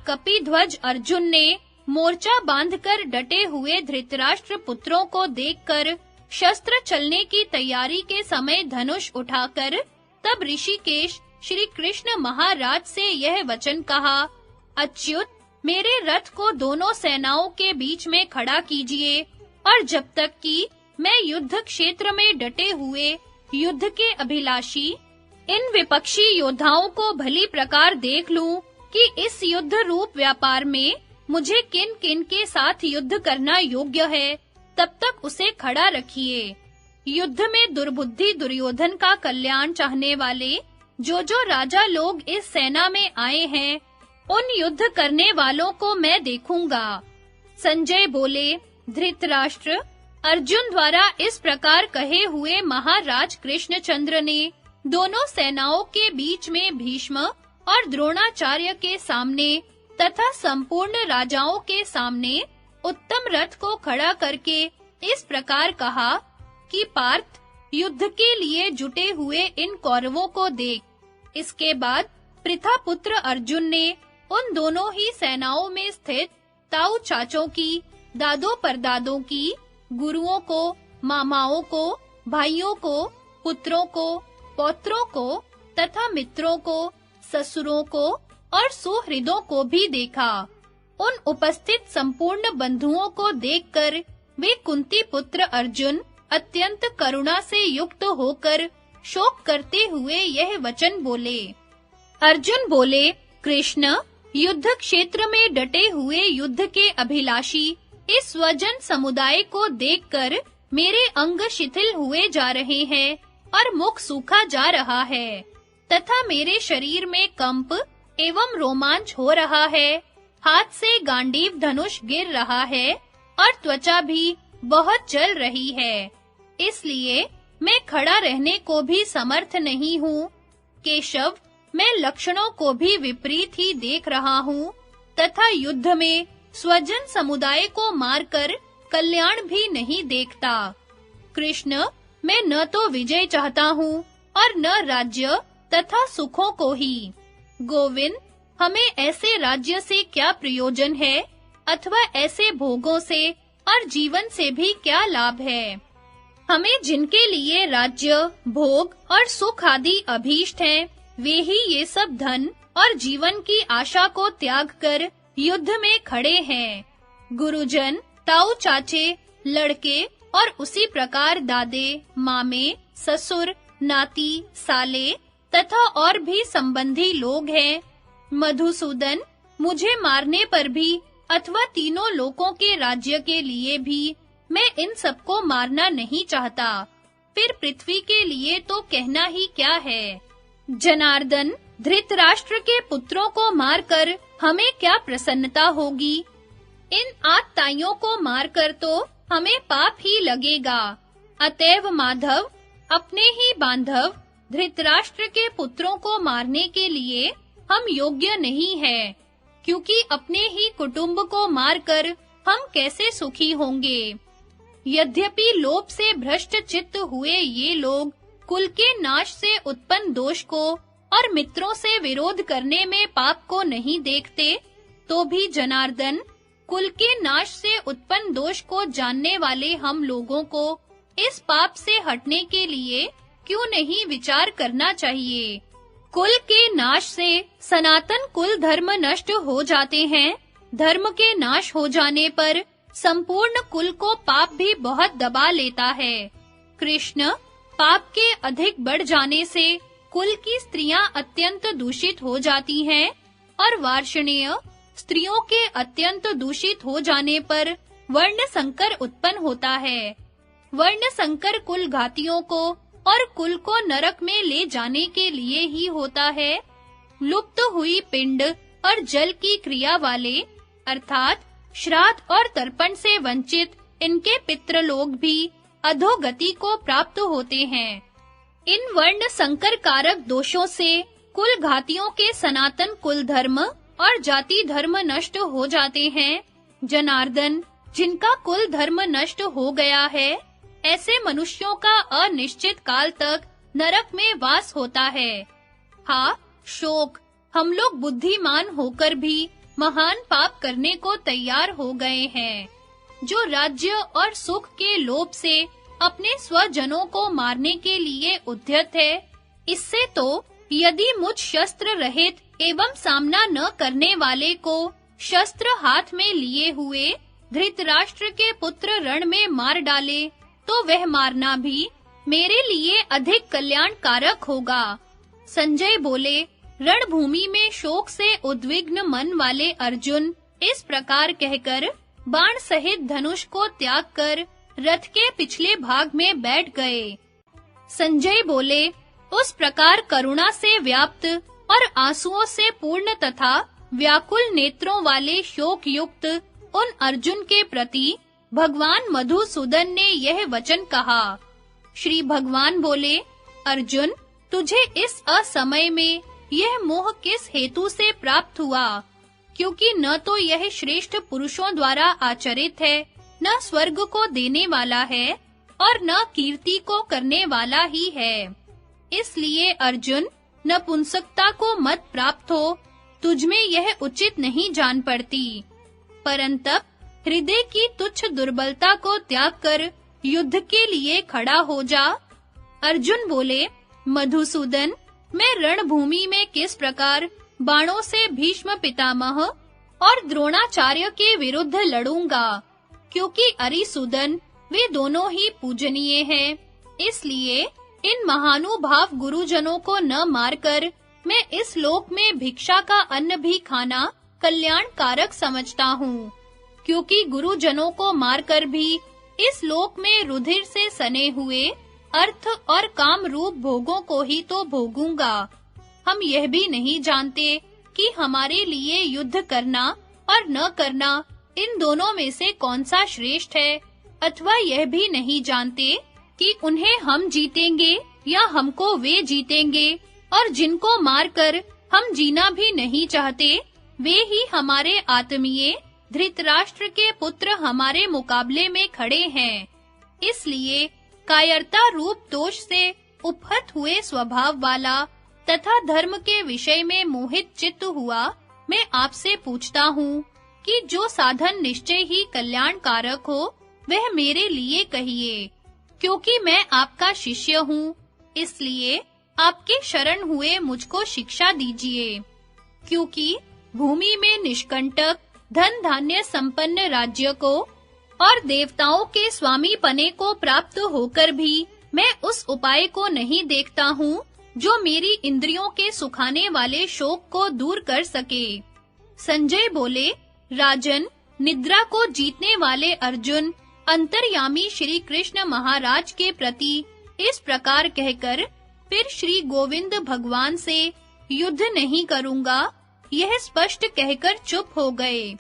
कपिध्वज अर्जुन ने मोर्चा बांधकर डटे हुए धृतराष्ट्र पुत्रों को देखकर शस्त्र चलने की तैयारी के समय धनुष उठाकर तब ऋषिकेश श्री कृष्ण महाराज से यह वचन कहा, अच्युत, मेरे रथ को दोनों सेनाओं के बीच में खड़ा कीजिए और जब तक कि मैं युद्ध क्षेत्र में डटे हुए युद्ध के अभिलाषी इन विपक्षी योद्धाओं को भली प्रकार देख लूं कि इस युद्ध रूप व्यापार में मुझे किन-किन के साथ युद्ध करना योग्य है, तब तक उसे खड़ा रखिए। युद्ध में दुर्बुद्धि दुर्योधन का कल्याण चाहने वाले जो राजा लोग इस सेना में आए हैं, उन युद्ध करने वालों को मैं देखूंगा। संजय बोले, धृतराष्ट्र, अर्जुन द्वारा इस प्रकार कहे हुए महाराज कृष्णचंद्र ने दोनों सेनाओं के बीच में भीष्म और द्रोणाचार्य के सामने तथा संपूर्ण राजाओं के सामने उत्तम रथ को खड़ा करके इस प्रकार कहा कि पार्थ, युद्ध के लिए जुटे हुए इन कौरवों को देख। इसके बाद पृथापुत्र अर्जुन ने उन दोनों ही सेनाओं में स्थित ताऊ चाचों की, दादों परदादों की, गुरुओं को, मामाओं को, भाइयों को, पुत्रों को, पौत्रों को तथा मित्रों को, ससुरों को और सुहृदों को भी देखा। उन उपस्थित संपूर्ण बंधुओं को देखकर वे कुंती पुत्र अर्जुन अत्यंत करुणा से युक्त होकर शोक करते हुए यह वचन बोले। अर्जुन बोले, कृष्ण, युद्ध क्षेत्र में डटे हुए युद्ध के अभिलाषी इस स्वजन समुदाय को देखकर मेरे अंग शिथिल हुए जा रहे हैं और मुख सूखा जा रहा है तथा मेरे शरीर में कंप एवं रोमांच हो रहा है। हाथ से गांडीव धनुष गिर रहा है और त्वचा भी बहुत जल रही है। इसलिए मैं खड़ा रहने को भी समर्थ नहीं हूँ। केशव, मैं लक्षणों को भी विपरीत ही देख रहा हूँ तथा युद्ध में स्वजन समुदाय को मारकर कल्याण भी नहीं देखता। कृष्ण, मैं न तो विजय चाहता हूँ और न राज्य तथा सुखों को ही। गोविंद, हमें ऐसे राज्य से क्या प्रयोजन है अथवा ऐसे भोगों से और जीवन से भी क्या लाभ है। हमें जिनके लिए राज्य, भोग और सुख आदि अभीष्ट हैं, वे ही ये सब धन और जीवन की आशा को त्याग कर युद्ध में खड़े हैं। गुरुजन, ताऊ चाचे, लड़के और उसी प्रकार दादे, मामे, ससुर, नाती, साले तथा और भी संबंधी लोग हैं। मधुसूदन, मुझे मारने पर भी अथवा तीनों लोकों के राज्य के लिए भी मैं इन सबको मारना नहीं चाहता। फिर पृथ्वी के लिए तो कहना ही क्या है। जनार्दन, धृतराष्ट्र के पुत्रों को मारकर हमें क्या प्रसन्नता होगी। इन आतताइयों को मारकर तो हमें पाप ही लगेगा। अतएव माधव, अपने ही बांधव धृतराष्ट्र के पुत्रों को मारने के लिए हम योग्य नहीं हैं, क्योंकि अपने ही कुटुंब को मारकर हम कैसे सुखी होंगे। यद्यपि लोभ से भ्रष्ट चित्त हुए ये लोग कुल के नाश से उत्पन्न दोष को और मित्रों से विरोध करने में पाप को नहीं देखते, तो भी जनार्दन, कुल के नाश से उत्पन्न दोष को जानने वाले हम लोगों को इस पाप से हटने के लिए क्यों नहीं विचार करना चाहिए। कुल के नाश से सनातन कुल धर्म नष्ट हो जाते हैं। धर्म के नाश हो जाने पर संपूर्ण कुल को पाप भी बहुत दबा लेता है। कृष्ण, पाप के अधिक बढ़ जाने से कुल की स्त्रियां अत्यंत दूषित हो जाती हैं और वार्ष्णेय स्त्रियों के अत्यंत दूषित हो जाने पर वर्ण संकर उत्पन्न होता है। वर्ण संकर कुल घातियों को और कुल को नरक में ले जाने के लिए ही होता है। लुप्त हुई पिंड और जल की क्रिया वाले अर्थात श्राद्ध और तर्पण से वंचित इनके पितृलोक भी अधोगति को प्राप्त होते हैं। इन वर्ण संकर कारक दोषों से कुल घातियों के सनातन कुल धर्म और जाति धर्म नष्ट हो जाते हैं। जनार्दन, जिनका कुल धर्म नष्ट हो गया है, ऐसे मनुष्यों का अनिश्चित काल तक नरक में वास होता है। हाँ, शोक, हम लोग बुद्धिमान होकर भी महान पाप करने को तैयार हो गए हैं। जो राज्य और सुख के लोभ से अपने स्वजनों को मारने के लिए उद्यत है, इससे तो यदि मुझ शस्त्र रहित एवं सामना न करने वाले को शस्त्र हाथ में लिए हुए धृतराष्ट्र के पुत्र रण में मार डाले, तो वह मारना भी मेरे लिए अधिक कल्याणकारक होगा। संजय बोले, रणभूमि में शोक से उद्विग्न मन वाले अर्जुन इस प्रकार कहकर बाण सहित धनुष को त्याग कर रथ के पिछले भाग में बैठ गए। संजय बोले, उस प्रकार करुणा से व्याप्त और आंसुओं से पूर्ण तथा व्याकुल नेत्रों वाले शोक युक्त उन अर्जुन के प्रति भगवान मधुसूदन ने यह वचन कहा। श्री भगवान बोले, अर्जुन, तुझे इस असमय में यह मोह किस हेतु से प्राप्त हुआ? क्योंकि न तो यह श्रेष्ठ पुरुषों द्वारा आचरित है, न स्वर्ग को देने वाला है और न कीर्ति को करने वाला ही है। इसलिए अर्जुन, नपुंसकता को मत प्राप्त हो, तुझमें यह उचित नहीं जान पड़ती। परंतप हृदय की तुच्छ दुर्बलता को त्याग कर युद्ध के लिए खड़ा हो जा। अर्जुन बोले, मधुसूदन, मैं रणभूमि में किस प्रकार बाणों से भीष्म पितामह और द्रोणाचार्य के विरुद्ध लड़ूंगा, क्योंकि अरिसूदन वे दोनों ही पूजनीय हैं। इसलिए इन महानुभाव गुरुजनों को न मारकर मैं इस लोक में भिक्षा का अन्न भी खाना कल्याणकारक समझता हूँ, क्योंकि गुरुजनों को मारकर भी इस लोक में रुधिर से सने हुए अर्थ और काम रूप भोगों को ही तो भोगूंगा। हम यह भी नहीं जानते कि हमारे लिए युद्ध करना और न करना इन दोनों में से कौन सा श्रेष्ठ है, अथवा यह भी नहीं जानते कि उन्हें हम जीतेंगे या हमको वे जीतेंगे, और जिनको मारकर हम जीना भी नहीं चाहते, वे ही हमारे आत्मीय धृतराष्ट्र के पुत्र हमारे मुकाबले में खड़े हैं। इसलिए कायरता रूप दोष से उपहत हुए स्वभाव वाला तथा धर्म के विषय में मोहित चित्त हुआ मैं आपसे पूछता हूँ कि जो साधन निश्चय ही कल्याणकारक हो, वह मेरे लिए कहिए। क्योंकि मैं आपका शिष्य हूँ, इसलिए आपके शरण हुए मुझको शिक्षा दीजिए। क्योंकि भूमि में निष्कंटक धन धान्य संपन्न राज्य को और देवताओं के स्वामी पने को प्राप्त होकर भी मैं उस उपाय को नहीं देखता हूँ जो मेरी इंद्रियों के सुखाने वाले शोक को दूर कर सके। संजय बोले, राजन, निद्रा को जीतने वाले अर्जुन अंतर्यामी श्री कृष्ण महाराज के प्रति इस प्रकार कहकर फिर श्री गोविंद भगवान से युद्ध नहीं करूंगा, यह स्पष्ट कहकर चुप हो गए।